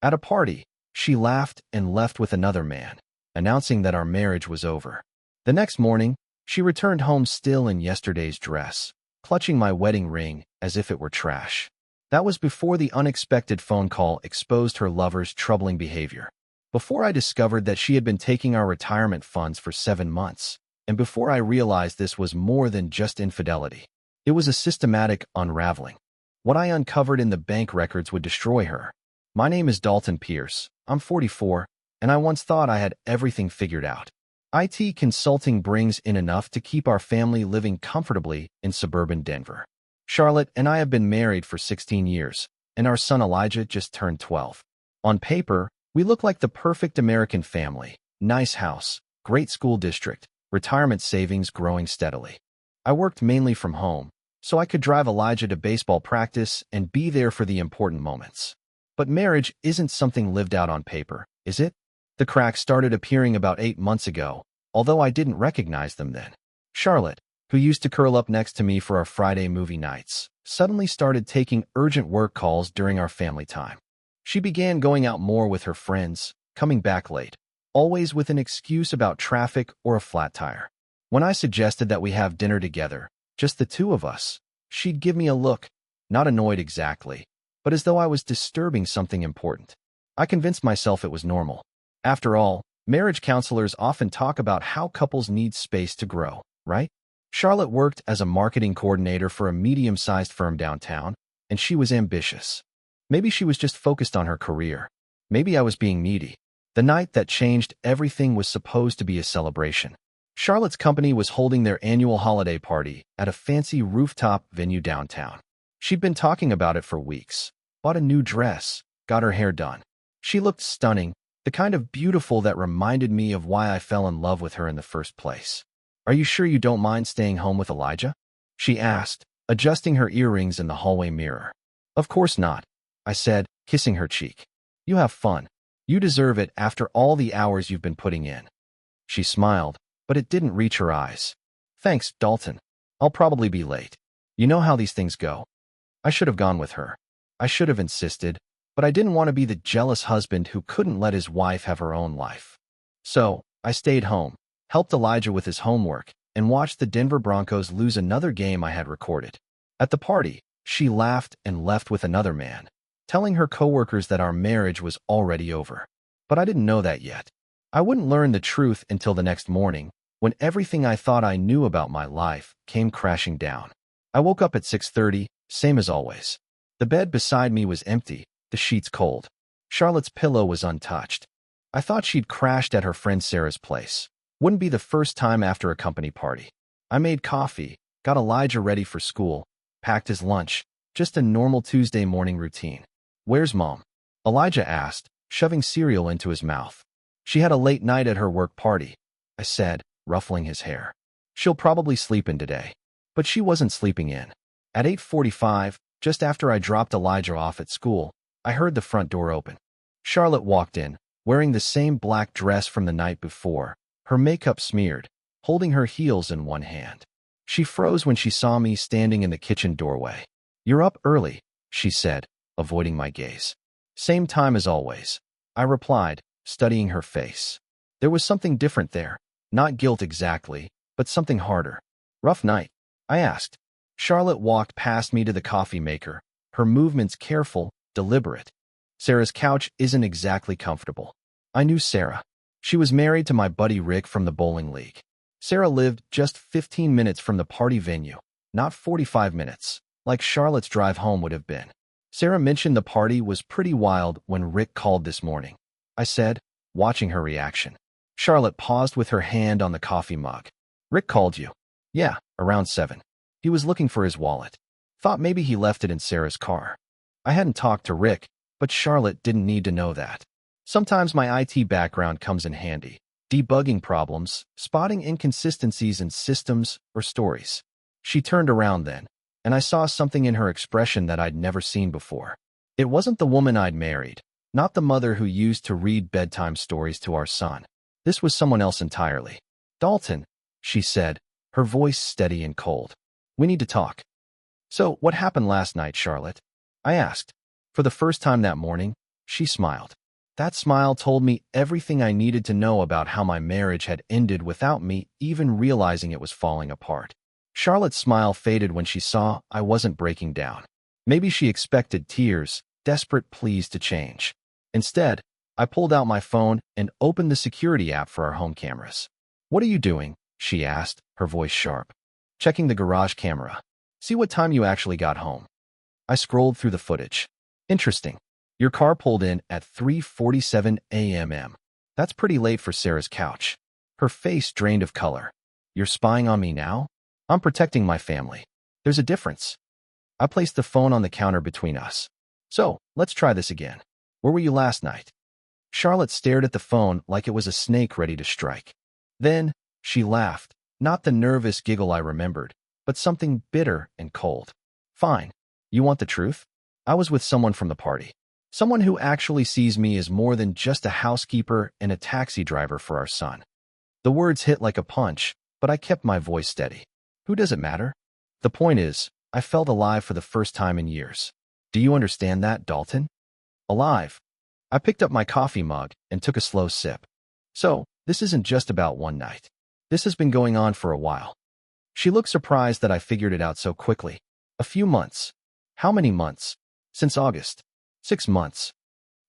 At a party, she laughed and left with another man, announcing that our marriage was over. The next morning, she returned home still in yesterday's dress, clutching my wedding ring as if it were trash. That was before the unexpected phone call exposed her lover's troubling behavior. Before I discovered that she had been taking our retirement funds for 7 months, and before I realized this was more than just infidelity. It was a systematic unraveling. What I uncovered in the bank records would destroy her. My name is Dalton Pierce. I'm 44, and I once thought I had everything figured out. IT consulting brings in enough to keep our family living comfortably in suburban Denver. Charlotte and I have been married for 16 years, and our son Elijah just turned 12. On paper, we look like the perfect American family. Nice house, great school district, retirement savings growing steadily. I worked mainly from home, so I could drive Elijah to baseball practice and be there for the important moments. But marriage isn't something lived out on paper, is it? The cracks started appearing about 8 months ago, although I didn't recognize them then. Charlotte, who used to curl up next to me for our Friday movie nights, suddenly started taking urgent work calls during our family time. She began going out more with her friends, coming back late, always with an excuse about traffic or a flat tire. When I suggested that we have dinner together, just the two of us, she'd give me a look, not annoyed exactly, but as though I was disturbing something important. I convinced myself it was normal. After all, marriage counselors often talk about how couples need space to grow, right? Charlotte worked as a marketing coordinator for a medium-sized firm downtown, and she was ambitious. Maybe she was just focused on her career. Maybe I was being needy. The night that changed everything was supposed to be a celebration. Charlotte's company was holding their annual holiday party at a fancy rooftop venue downtown. She'd been talking about it for weeks, bought a new dress, got her hair done. She looked stunning, the kind of beautiful that reminded me of why I fell in love with her in the first place. "Are you sure you don't mind staying home with Elijah?" she asked, adjusting her earrings in the hallway mirror. "Of course not," I said, kissing her cheek. "You have fun. You deserve it after all the hours you've been putting in." She smiled, but it didn't reach her eyes. "Thanks, Dalton. I'll probably be late. You know how these things go." I should have gone with her. I should have insisted, but I didn't want to be the jealous husband who couldn't let his wife have her own life. So, I stayed home, helped Elijah with his homework, and watched the Denver Broncos lose another game I had recorded. At the party, she laughed and left with another man, telling her coworkers that our marriage was already over. But I didn't know that yet. I wouldn't learn the truth until the next morning, when everything I thought I knew about my life came crashing down. I woke up at 6:30, same as always. The bed beside me was empty, the sheets cold. Charlotte's pillow was untouched. I thought she'd crashed at her friend Sarah's place. Wouldn't be the first time after a company party. I made coffee, got Elijah ready for school, packed his lunch, just a normal Tuesday morning routine. "Where's Mom?" Elijah asked, shoving cereal into his mouth. "She had a late night at her work party," I said, ruffling his hair. "She'll probably sleep in today." But she wasn't sleeping in. At 8:45, just after I dropped Elijah off at school, I heard the front door open. Charlotte walked in, wearing the same black dress from the night before, her makeup smeared, holding her heels in one hand. She froze when she saw me standing in the kitchen doorway. "You're up early," she said, avoiding my gaze. "Same time as always," I replied, studying her face. There was something different there, not guilt exactly, but something harder. "Rough night?" I asked. Charlotte walked past me to the coffee maker, her movements careful, deliberate. "Sarah's couch isn't exactly comfortable." I knew Sarah. She was married to my buddy Rick from the bowling league. Sarah lived just 15 minutes from the party venue, not 45 minutes, like Charlotte's drive home would have been. Sarah mentioned the party was pretty wild when Rick called this morning, I said, watching her reaction. Charlotte paused with her hand on the coffee mug. "Rick called you?" "Yeah, around 7. He was looking for his wallet. Thought maybe he left it in Sarah's car." I hadn't talked to Rick, but Charlotte didn't need to know that. Sometimes my IT background comes in handy, debugging problems, spotting inconsistencies in systems or stories. She turned around then, and I saw something in her expression that I'd never seen before. It wasn't the woman I'd married, not the mother who used to read bedtime stories to our son. This was someone else entirely. "Dalton," she said, her voice steady and cold. "We need to talk." "So, what happened last night, Charlotte?" I asked. For the first time that morning, She smiled. That smile told me everything I needed to know about how my marriage had ended without me even realizing it was falling apart. Charlotte's smile faded when she saw I wasn't breaking down. Maybe she expected tears, desperate pleas to change. Instead, I pulled out my phone and opened the security app for our home cameras. "What are you doing?" she asked, her voice sharp. "Checking the garage camera. See what time you actually got home." I scrolled through the footage. "Interesting. Your car pulled in at 3:47 a.m. That's pretty late for Sarah's couch." Her face drained of color. "You're spying on me now? I'm protecting my family. There's a difference." I placed the phone on the counter between us. "So, let's try this again. Where were you last night?" Charlotte stared at the phone like it was a snake ready to strike. Then, she laughed, not the nervous giggle I remembered, but something bitter and cold. "Fine. You want the truth? I was with someone from the party. Someone who actually sees me as more than just a housekeeper and a taxi driver for our son." The words hit like a punch, but I kept my voice steady. "Who does it matter? The point is, I felt alive for the first time in years. Do you understand that, Dalton? Alive." I picked up my coffee mug and took a slow sip. "So, this isn't just about one night. This has been going on for a while." She looked surprised that I figured it out so quickly. "A few months." "How many months?" "Since August." "6 months."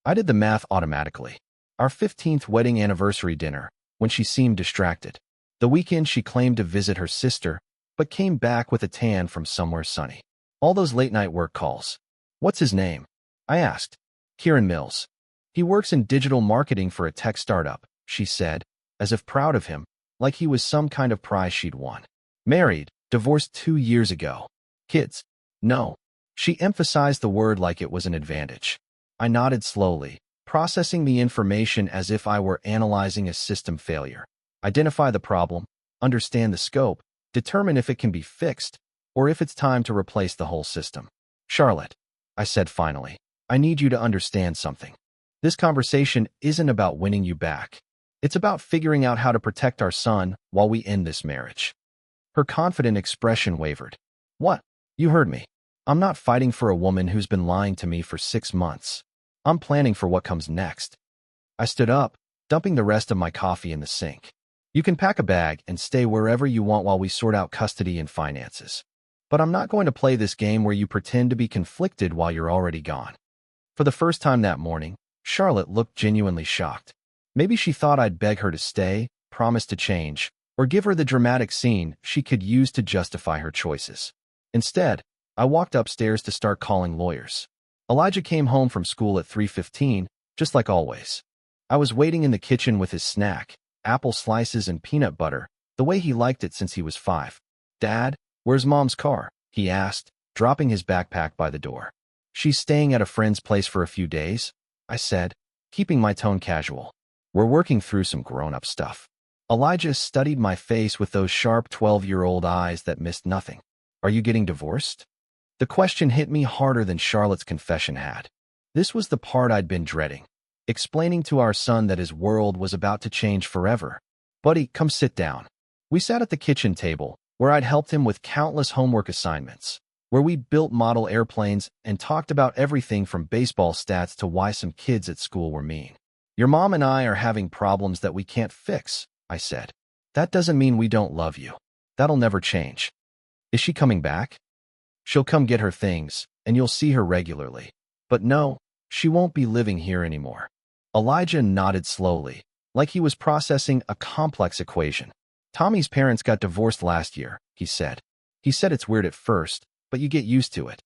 I did the math automatically. Our 15th wedding anniversary dinner, when she seemed distracted. The weekend she claimed to visit her sister, but came back with a tan from somewhere sunny. All those late-night work calls. "What's his name?" I asked. "Kieran Mills. He works in digital marketing for a tech startup," she said, as if proud of him, like he was some kind of prize she'd won. "Married, divorced 2 years ago. Kids?" "No." She emphasized the word like it was an advantage. I nodded slowly, processing the information as if I were analyzing a system failure. Identify the problem, understand the scope, determine if it can be fixed, or if it's time to replace the whole system. "Charlotte," I said finally, "I need you to understand something. This conversation isn't about winning you back. It's about figuring out how to protect our son while we end this marriage." Her confident expression wavered. "What? You heard me. I'm not fighting for a woman who's been lying to me for 6 months. I'm planning for what comes next." I stood up, dumping the rest of my coffee in the sink. "You can pack a bag and stay wherever you want while we sort out custody and finances. But I'm not going to play this game where you pretend to be conflicted while you're already gone." For the first time that morning, Charlotte looked genuinely shocked. Maybe she thought I'd beg her to stay, promise to change, or give her the dramatic scene she could use to justify her choices. Instead, I walked upstairs to start calling lawyers. Elijah came home from school at 3:15, just like always. I was waiting in the kitchen with his snack, apple slices and peanut butter, the way he liked it since he was 5. "Dad, where's Mom's car?" he asked, dropping his backpack by the door. "She's staying at a friend's place for a few days," I said, keeping my tone casual. "We're working through some grown-up stuff." Elijah studied my face with those sharp 12-year-old eyes that missed nothing. "Are you getting divorced?" The question hit me harder than Charlotte's confession had. This was the part I'd been dreading, explaining to our son that his world was about to change forever. "Buddy, come sit down." We sat at the kitchen table, where I'd helped him with countless homework assignments, where we built model airplanes and talked about everything from baseball stats to why some kids at school were mean. "Your mom and I are having problems that we can't fix," I said. "That doesn't mean we don't love you. That'll never change." "Is she coming back?" "She'll come get her things, and you'll see her regularly. But no, she won't be living here anymore." Elijah nodded slowly, like he was processing a complex equation. "Tommy's parents got divorced last year," he said. "He said it's weird at first, but you get used to it."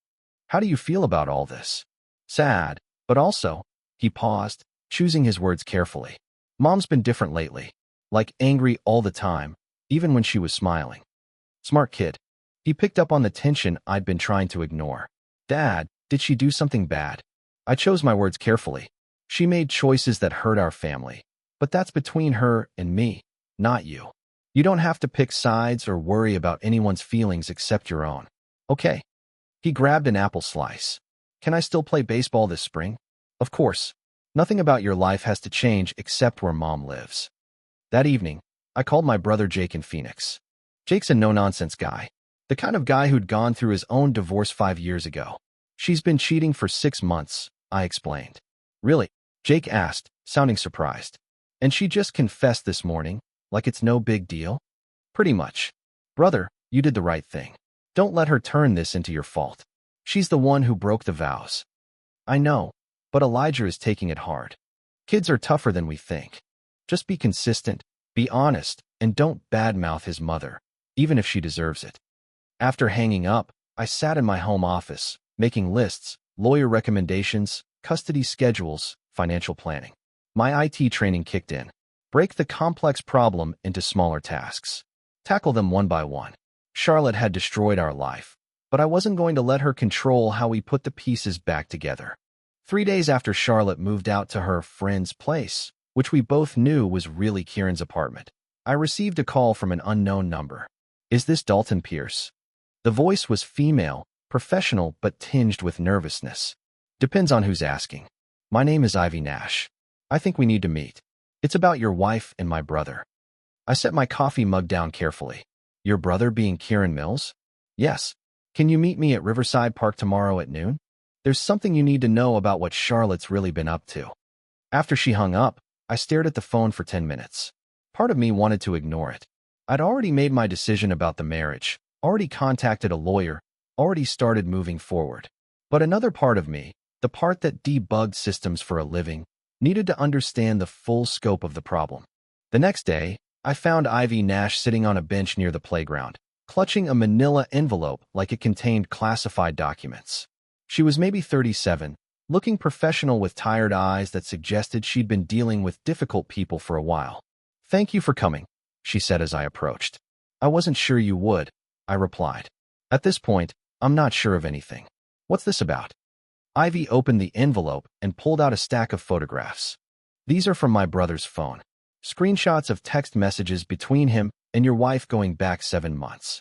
"How do you feel about all this?" "Sad, but also," he paused, choosing his words carefully. "Mom's been different lately, like angry all the time, even when she was smiling." "Smart kid." He picked up on the tension I'd been trying to ignore. "Dad, did she do something bad?" I chose my words carefully. "She made choices that hurt our family, but that's between her and me, not you. You don't have to pick sides or worry about anyone's feelings except your own." "Okay." He grabbed an apple slice. "Can I still play baseball this spring?" "Of course. Nothing about your life has to change except where Mom lives." That evening, I called my brother Jake in Phoenix. Jake's a no-nonsense guy, the kind of guy who'd gone through his own divorce 5 years ago. "She's been cheating for 6 months," I explained. Really? Jake asked, sounding surprised. And she just confessed this morning, like it's no big deal? Pretty much. Brother, you did the right thing. Don't let her turn this into your fault. She's the one who broke the vows. I know, but Elijah is taking it hard. Kids are tougher than we think. Just be consistent, be honest, and don't badmouth his mother, even if she deserves it. After hanging up, I sat in my home office, making lists, lawyer recommendations, custody schedules, financial planning. My IT training kicked in. Break the complex problem into smaller tasks. Tackle them one by one. Charlotte had destroyed our life, but I wasn't going to let her control how we put the pieces back together. 3 days after Charlotte moved out to her friend's place, which we both knew was really Kieran's apartment, I received a call from an unknown number. Is this Dalton Pierce? The voice was female, professional but tinged with nervousness. Depends on who's asking. My name is Ivy Nash. I think we need to meet. It's about your wife and my brother. I set my coffee mug down carefully. Your brother being Kieran Mills? Yes. Can you meet me at Riverside Park tomorrow at noon? There's something you need to know about what Charlotte's really been up to. After she hung up, I stared at the phone for 10 minutes. Part of me wanted to ignore it. I'd already made my decision about the marriage, already contacted a lawyer, already started moving forward. But another part of me, the part that debugged systems for a living, needed to understand the full scope of the problem. The next day, I found Ivy Nash sitting on a bench near the playground, clutching a manila envelope like it contained classified documents. She was maybe 37, looking professional with tired eyes that suggested she'd been dealing with difficult people for a while. Thank you for coming, she said as I approached. I wasn't sure you would, I replied. At this point, I'm not sure of anything. What's this about? Ivy opened the envelope and pulled out a stack of photographs. These are from my brother's phone. Screenshots of text messages between him and your wife going back 7 months.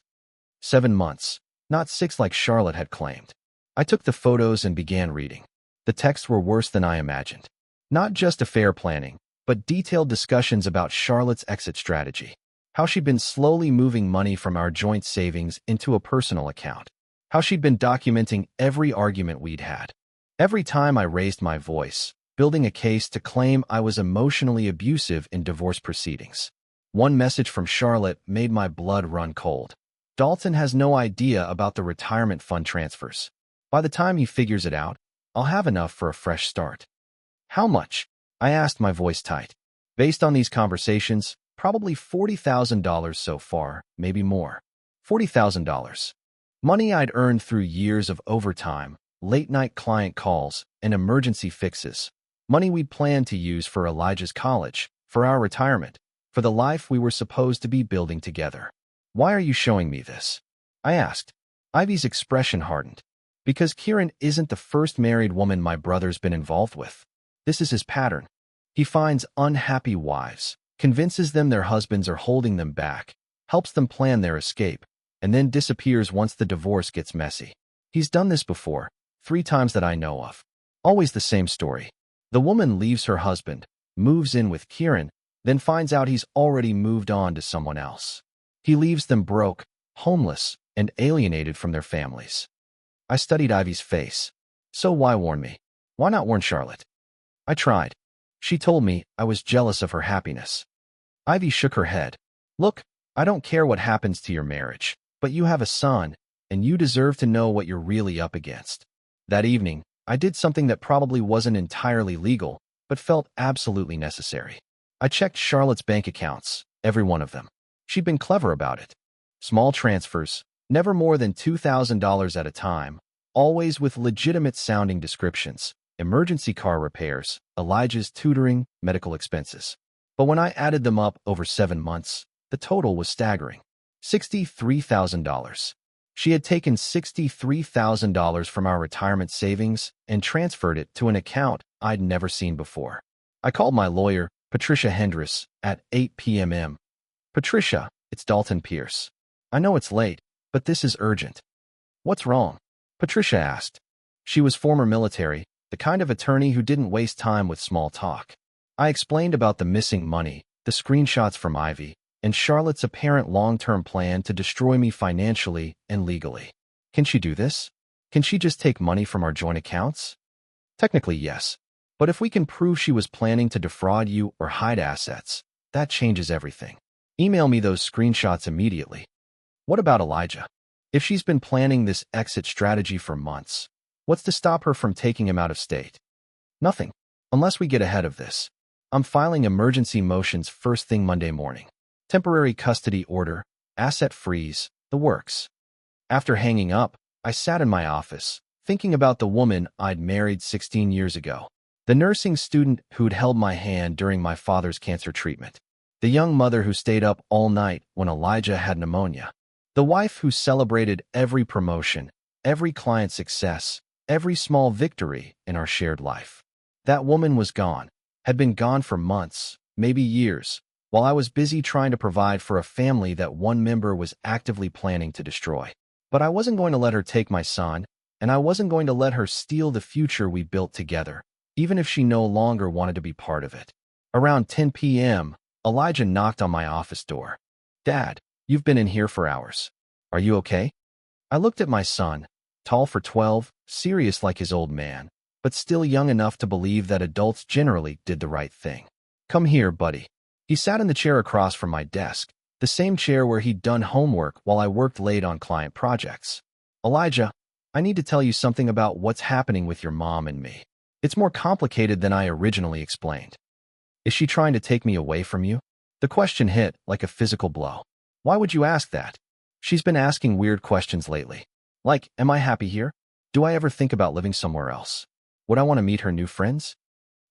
7 months, not 6 like Charlotte had claimed. I took the photos and began reading. The texts were worse than I imagined. Not just affair planning, but detailed discussions about Charlotte's exit strategy. How she'd been slowly moving money from our joint savings into a personal account. How she'd been documenting every argument we'd had. Every time I raised my voice, building a case to claim I was emotionally abusive in divorce proceedings. One message from Charlotte made my blood run cold. Dalton has no idea about the retirement fund transfers. By the time he figures it out, I'll have enough for a fresh start. How much? I asked, my voice tight. Based on these conversations, probably $40,000 so far, maybe more. $40,000. Money I'd earned through years of overtime, late-night client calls, and emergency fixes. Money we'd planned to use for Elijah's college, for our retirement, for the life we were supposed to be building together. Why are you showing me this? I asked. Ivy's expression hardened. Because Kieran isn't the first married woman my brother's been involved with. This is his pattern. He finds unhappy wives, convinces them their husbands are holding them back, helps them plan their escape, and then disappears once the divorce gets messy. He's done this before, 3 times that I know of. Always the same story. The woman leaves her husband, moves in with Kieran, then finds out he's already moved on to someone else. He leaves them broke, homeless, and alienated from their families. I studied Ivy's face. So why warn me? Why not warn Charlotte? I tried. She told me I was jealous of her happiness. Ivy shook her head. Look, I don't care what happens to your marriage, but you have a son, and you deserve to know what you're really up against. That evening, I did something that probably wasn't entirely legal, but felt absolutely necessary. I checked Charlotte's bank accounts, every one of them. She'd been clever about it. Small transfers, never more than $2,000 at a time, always with legitimate-sounding descriptions, emergency car repairs, Elijah's tutoring, medical expenses. But when I added them up over 7 months, the total was staggering. $63,000. She had taken $63,000 from our retirement savings and transferred it to an account I'd never seen before. I called my lawyer, Patricia Hendress, at 8 p.m. Patricia, it's Dalton Pierce. I know it's late, but this is urgent. What's wrong? Patricia asked. She was former military, the kind of attorney who didn't waste time with small talk. I explained about the missing money, the screenshots from Ivy, and Charlotte's apparent long-term plan to destroy me financially and legally. Can she do this? Can she just take money from our joint accounts? Technically, yes. But if we can prove she was planning to defraud you or hide assets, that changes everything. Email me those screenshots immediately. What about Elijah? If she's been planning this exit strategy for months, what's to stop her from taking him out of state? Nothing, unless we get ahead of this. I'm filing emergency motions first thing Monday morning. Temporary custody order, asset freeze, the works. After hanging up, I sat in my office, thinking about the woman I'd married 16 years ago. The nursing student who'd held my hand during my father's cancer treatment. The young mother who stayed up all night when Elijah had pneumonia. The wife who celebrated every promotion, every client success, every small victory in our shared life. That woman was gone, had been gone for months, maybe years, while I was busy trying to provide for a family that one member was actively planning to destroy. But I wasn't going to let her take my son, and I wasn't going to let her steal the future we built together, even if she no longer wanted to be part of it. Around 10 p.m., Elijah knocked on my office door. "Dad, you've been in here for hours. Are you okay?" I looked at my son, tall for 12, serious like his old man, but still young enough to believe that adults generally did the right thing. "Come here, buddy." He sat in the chair across from my desk, the same chair where he'd done homework while I worked late on client projects. "Elijah, I need to tell you something about what's happening with your mom and me. It's more complicated than I originally explained." "Is she trying to take me away from you?" The question hit like a physical blow. "Why would you ask that?" "She's been asking weird questions lately. Like, am I happy here? Do I ever think about living somewhere else? Would I want to meet her new friends?"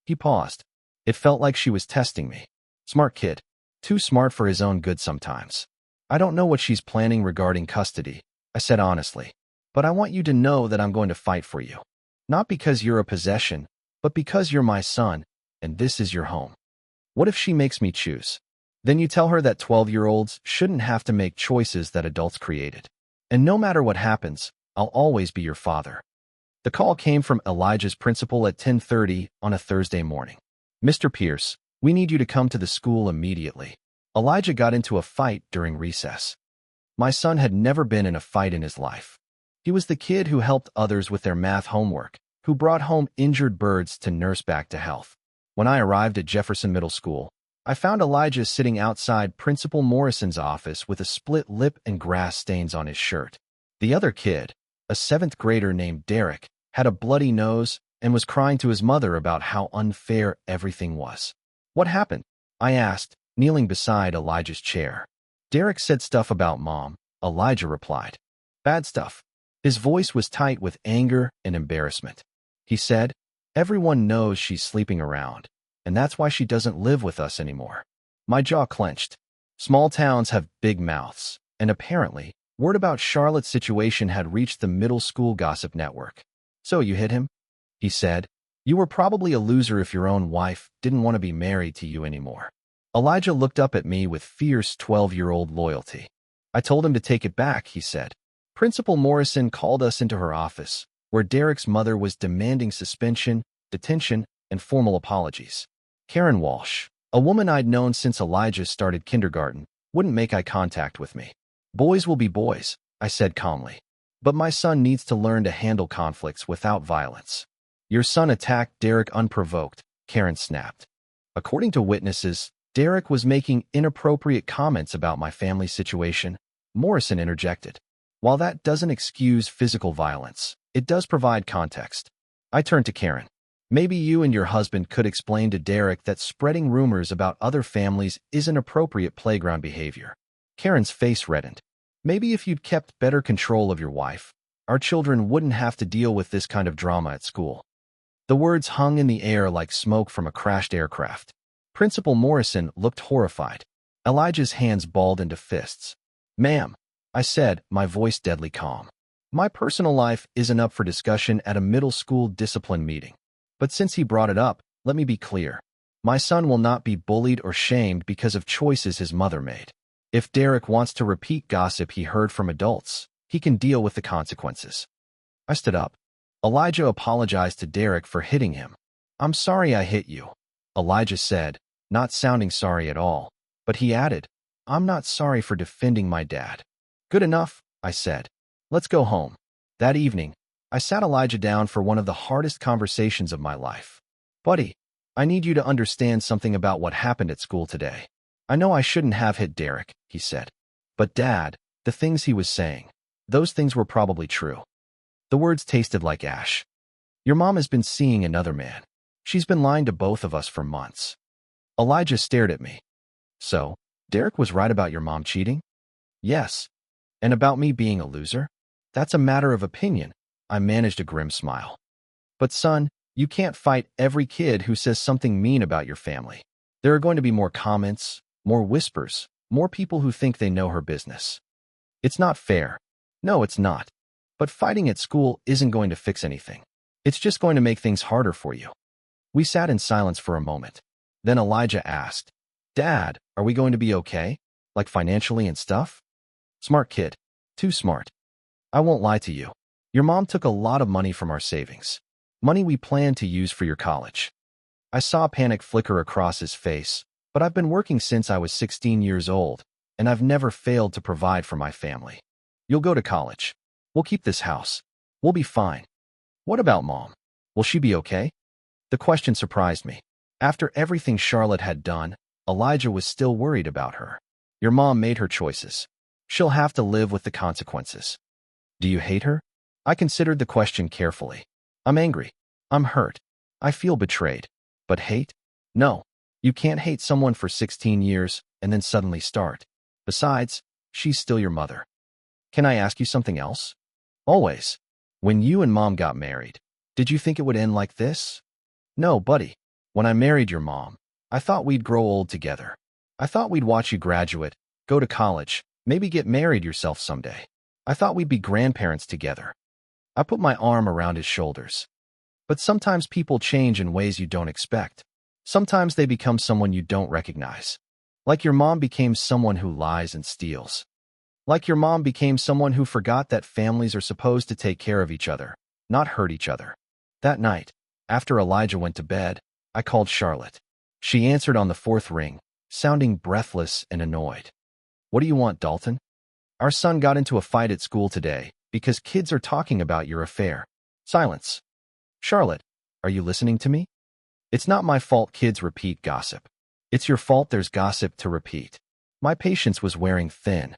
He paused. It felt like she was testing me. Smart kid. Too smart for his own good sometimes. "I don't know what she's planning regarding custody," I said honestly. "But I want you to know that I'm going to fight for you. Not because you're a possession, but because you're my son, and this is your home." "What if she makes me choose?" "Then you tell her that 12-year-olds shouldn't have to make choices that adults created. And no matter what happens, I'll always be your father." The call came from Elijah's principal at 10:30 on a Thursday morning. "Mr. Pierce, we need you to come to the school immediately. Elijah got into a fight during recess." My son had never been in a fight in his life. He was the kid who helped others with their math homework, who brought home injured birds to nurse back to health. When I arrived at Jefferson Middle School, I found Elijah sitting outside Principal Morrison's office with a split lip and grass stains on his shirt. The other kid, a 7th grader named Derek, had a bloody nose and was crying to his mother about how unfair everything was. "What happened?" I asked, kneeling beside Elijah's chair. "Derek said stuff about Mom," Elijah replied. "Bad stuff." His voice was tight with anger and embarrassment. He said, "Everyone knows she's sleeping around, and that's why she doesn't live with us anymore." My jaw clenched. Small towns have big mouths, and apparently, word about Charlotte's situation had reached the middle school gossip network. "So you hit him?" he said. "You were probably a loser if your own wife didn't want to be married to you anymore." Elijah looked up at me with fierce 12-year-old loyalty. "I told him to take it back," he said. Principal Morrison called us into her office, where Derek's mother was demanding suspension, detention, and formal apologies. Karen Walsh, a woman I'd known since Elijah started kindergarten, wouldn't make eye contact with me. "Boys will be boys," I said calmly. "But my son needs to learn to handle conflicts without violence." "Your son attacked Derek unprovoked," Karen snapped. "According to witnesses, Derek was making inappropriate comments about my family situation," Morrison interjected. "While that doesn't excuse physical violence, it does provide context." I turned to Karen. "Maybe you and your husband could explain to Derek that spreading rumors about other families isn't appropriate playground behavior." Karen's face reddened. "Maybe if you'd kept better control of your wife, our children wouldn't have to deal with this kind of drama at school." The words hung in the air like smoke from a crashed aircraft. Principal Morrison looked horrified. Elijah's hands balled into fists. "Ma'am," I said, my voice deadly calm. "My personal life isn't up for discussion at a middle school discipline meeting. But since he brought it up, let me be clear. My son will not be bullied or shamed because of choices his mother made. If Derek wants to repeat gossip he heard from adults, he can deal with the consequences." I stood up. Elijah apologized to Derek for hitting him. "I'm sorry I hit you," Elijah said, not sounding sorry at all. But he added, "I'm not sorry for defending my dad." "Good enough," I said. "Let's go home." That evening, I sat Elijah down for one of the hardest conversations of my life. Buddy, I need you to understand something about what happened at school today. I know I shouldn't have hit Derek, he said. But Dad, the things he was saying, those things were probably true. The words tasted like ash. Your mom has been seeing another man. She's been lying to both of us for months. Elijah stared at me. So, Derek was right about your mom cheating? Yes. And about me being a loser? That's a matter of opinion. I managed a grim smile. But son, you can't fight every kid who says something mean about your family. There are going to be more comments, more whispers, more people who think they know her business. It's not fair. No, it's not. But fighting at school isn't going to fix anything. It's just going to make things harder for you. We sat in silence for a moment. Then Elijah asked, Dad, are we going to be okay? Like financially and stuff? Smart kid. Too smart. I won't lie to you. Your mom took a lot of money from our savings. Money we planned to use for your college. I saw panic flicker across his face, but I've been working since I was 16 years old, and I've never failed to provide for my family. You'll go to college. We'll keep this house. We'll be fine. What about Mom? Will she be okay? The question surprised me. After everything Charlotte had done, Elijah was still worried about her. Your mom made her choices. She'll have to live with the consequences. Do you hate her? I considered the question carefully. I'm angry. I'm hurt. I feel betrayed. But hate? No. You can't hate someone for 16 years and then suddenly start. Besides, she's still your mother. Can I ask you something else? Always. When you and Mom got married, did you think it would end like this? No, buddy. When I married your mom, I thought we'd grow old together. I thought we'd watch you graduate, go to college, maybe get married yourself someday. I thought we'd be grandparents together. I put my arm around his shoulders. But sometimes people change in ways you don't expect. Sometimes they become someone you don't recognize. Like your mom became someone who lies and steals. Like your mom became someone who forgot that families are supposed to take care of each other, not hurt each other. That night, after Elijah went to bed, I called Charlotte. She answered on the fourth ring, sounding breathless and annoyed. What do you want, Dalton? Our son got into a fight at school today because kids are talking about your affair. Silence. Charlotte, are you listening to me? It's not my fault kids repeat gossip. It's your fault there's gossip to repeat. My patience was wearing thin.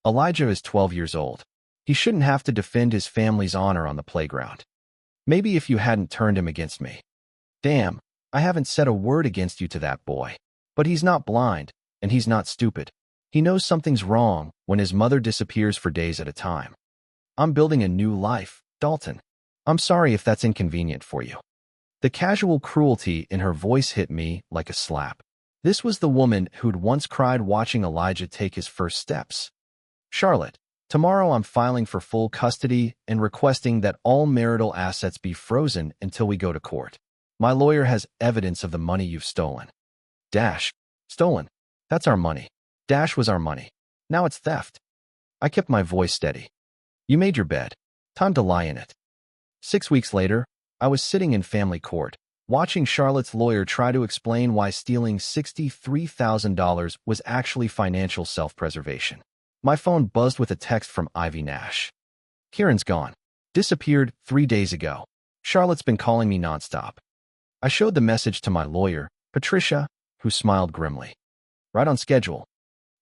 Elijah is 12 years old. He shouldn't have to defend his family's honor on the playground. Maybe if you hadn't turned him against me. Damn, I haven't said a word against you to that boy. But he's not blind, and he's not stupid. He knows something's wrong when his mother disappears for days at a time. I'm building a new life, Dalton. I'm sorry if that's inconvenient for you. The casual cruelty in her voice hit me like a slap. This was the woman who'd once cried watching Elijah take his first steps. Charlotte, tomorrow I'm filing for full custody and requesting that all marital assets be frozen until we go to court. My lawyer has evidence of the money you've stolen. Dash. Stolen. That's our money. Dash was our money. Now it's theft. I kept my voice steady. You made your bed. Time to lie in it. 6 weeks later, I was sitting in family court, watching Charlotte's lawyer try to explain why stealing $63,000 was actually financial self-preservation. My phone buzzed with a text from Ivy Nash. Kieran's gone. Disappeared 3 days ago. Charlotte's been calling me nonstop. I showed the message to my lawyer, Patricia, who smiled grimly. Right on schedule.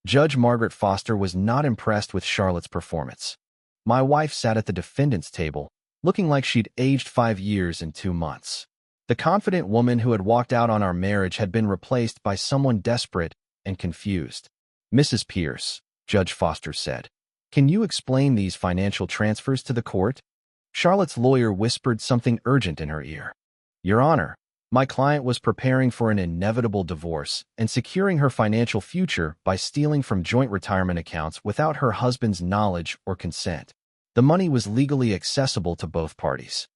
Judge Margaret Foster was not impressed with Charlotte's performance. My wife sat at the defendant's table, looking like she'd aged 5 years in 2 months. The confident woman who had walked out on our marriage had been replaced by someone desperate and confused. Mrs. Pierce, Judge Foster said, can you explain these financial transfers to the court? Charlotte's lawyer whispered something urgent in her ear. Your Honor, my client was preparing for an inevitable divorce and securing her financial future by stealing from joint retirement accounts without her husband's knowledge or consent. The money was legally accessible to both parties.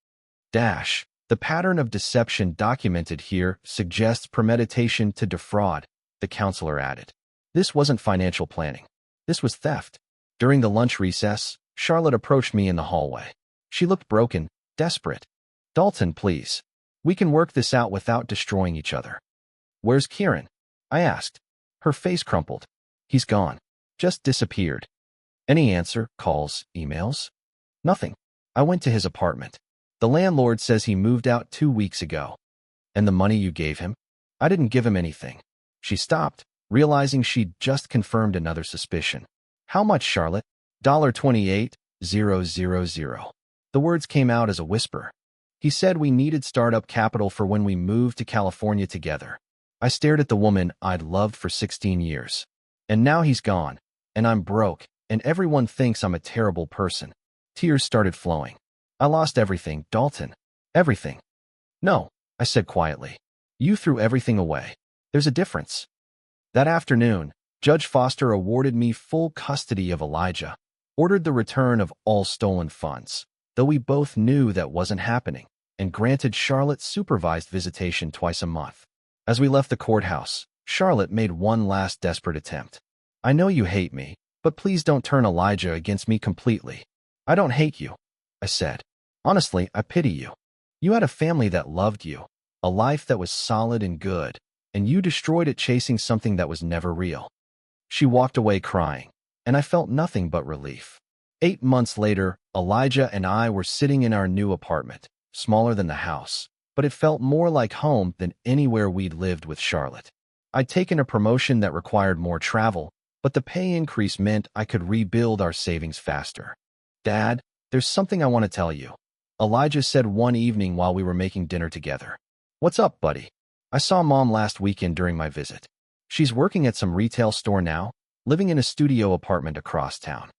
Dash. The pattern of deception documented here suggests premeditation to defraud, the counselor added. This wasn't financial planning. This was theft. During the lunch recess, Charlotte approached me in the hallway. She looked broken, desperate. Dalton, please. We can work this out without destroying each other. Where's Kieran? I asked. Her face crumpled. He's gone. Just disappeared. Any answer, calls, emails? Nothing. I went to his apartment. The landlord says he moved out 2 weeks ago. And the money you gave him? I didn't give him anything. She stopped, realizing she'd just confirmed another suspicion. How much, Charlotte? $28,000. The words came out as a whisper. He said we needed startup capital for when we moved to California together. I stared at the woman I'd loved for 16 years. And now he's gone, and I'm broke, and everyone thinks I'm a terrible person. Tears started flowing. I lost everything, Dalton. Everything. No, I said quietly. You threw everything away. There's a difference. That afternoon, Judge Foster awarded me full custody of Elijah, ordered the return of all stolen funds, though we both knew that wasn't happening, and granted Charlotte supervised visitation twice a month. As we left the courthouse, Charlotte made one last desperate attempt. I know you hate me, but please don't turn Elijah against me completely. I don't hate you, I said. Honestly, I pity you. You had a family that loved you, a life that was solid and good, and you destroyed it chasing something that was never real. She walked away crying, and I felt nothing but relief. 8 months later, Elijah and I were sitting in our new apartment, smaller than the house, but it felt more like home than anywhere we'd lived with Charlotte. I'd taken a promotion that required more travel, but the pay increase meant I could rebuild our savings faster. Dad, there's something I want to tell you, Elijah said one evening while we were making dinner together. What's up, buddy? I saw Mom last weekend during my visit. She's working at some retail store now, living in a studio apartment across town.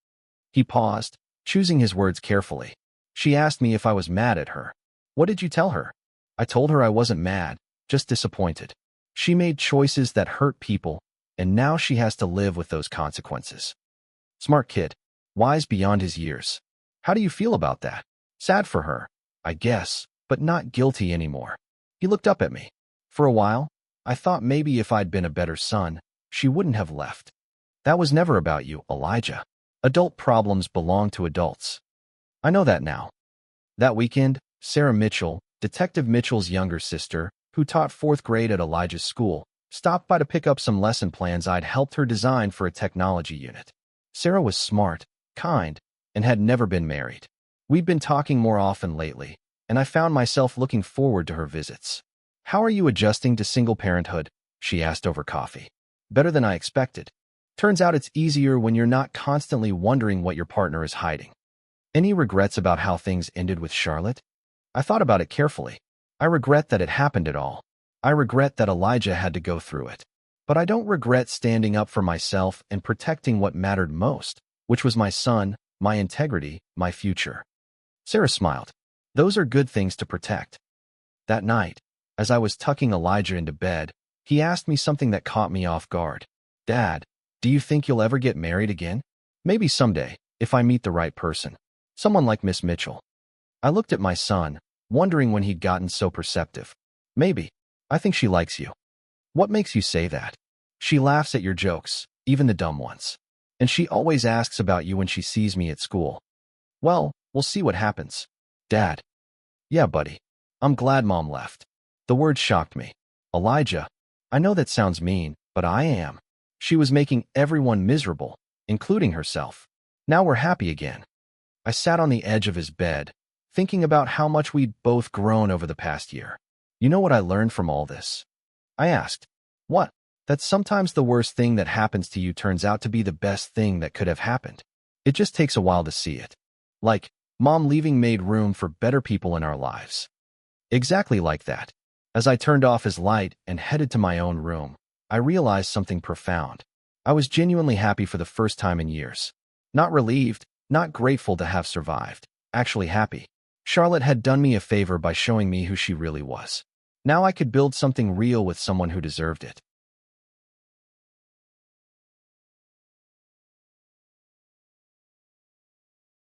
He paused, choosing his words carefully. She asked me if I was mad at her. What did you tell her? I told her I wasn't mad, just disappointed. She made choices that hurt people, and now she has to live with those consequences. Smart kid, wise beyond his years. How do you feel about that? Sad for her, I guess, but not guilty anymore. He looked up at me. For a while, I thought maybe if I'd been a better son, she wouldn't have left. That was never about you, Elijah. Adult problems belong to adults. I know that now. That weekend, Sarah Mitchell, Detective Mitchell's younger sister, who taught 4th grade at Elijah's school, stopped by to pick up some lesson plans I'd helped her design for a technology unit. Sarah was smart, kind, and had never been married. We'd been talking more often lately, and I found myself looking forward to her visits. How are you adjusting to single parenthood? She asked over coffee. Better than I expected. Turns out it's easier when you're not constantly wondering what your partner is hiding. Any regrets about how things ended with Charlotte? I thought about it carefully. I regret that it happened at all. I regret that Elijah had to go through it. But I don't regret standing up for myself and protecting what mattered most, which was my son, my integrity, my future. Sarah smiled. Those are good things to protect. That night, as I was tucking Elijah into bed, he asked me something that caught me off guard. Dad, do you think you'll ever get married again? Maybe someday, if I meet the right person. Someone like Miss Mitchell. I looked at my son, wondering when he'd gotten so perceptive. Maybe. I think she likes you. What makes you say that? She laughs at your jokes, even the dumb ones. And she always asks about you when she sees me at school. Well, we'll see what happens. Dad. Yeah, buddy. I'm glad Mom left. The word shocked me. Elijah. I know that sounds mean, but I am. She was making everyone miserable, including herself. Now we're happy again. I sat on the edge of his bed, thinking about how much we'd both grown over the past year. You know what I learned from all this? I asked. What? That sometimes the worst thing that happens to you turns out to be the best thing that could have happened. It just takes a while to see it. Like, Mom leaving made room for better people in our lives. Exactly like that. As I turned off his light and headed to my own room, I realized something profound. I was genuinely happy for the first time in years. Not relieved, not grateful to have survived. Actually happy. Charlotte had done me a favor by showing me who she really was. Now I could build something real with someone who deserved it.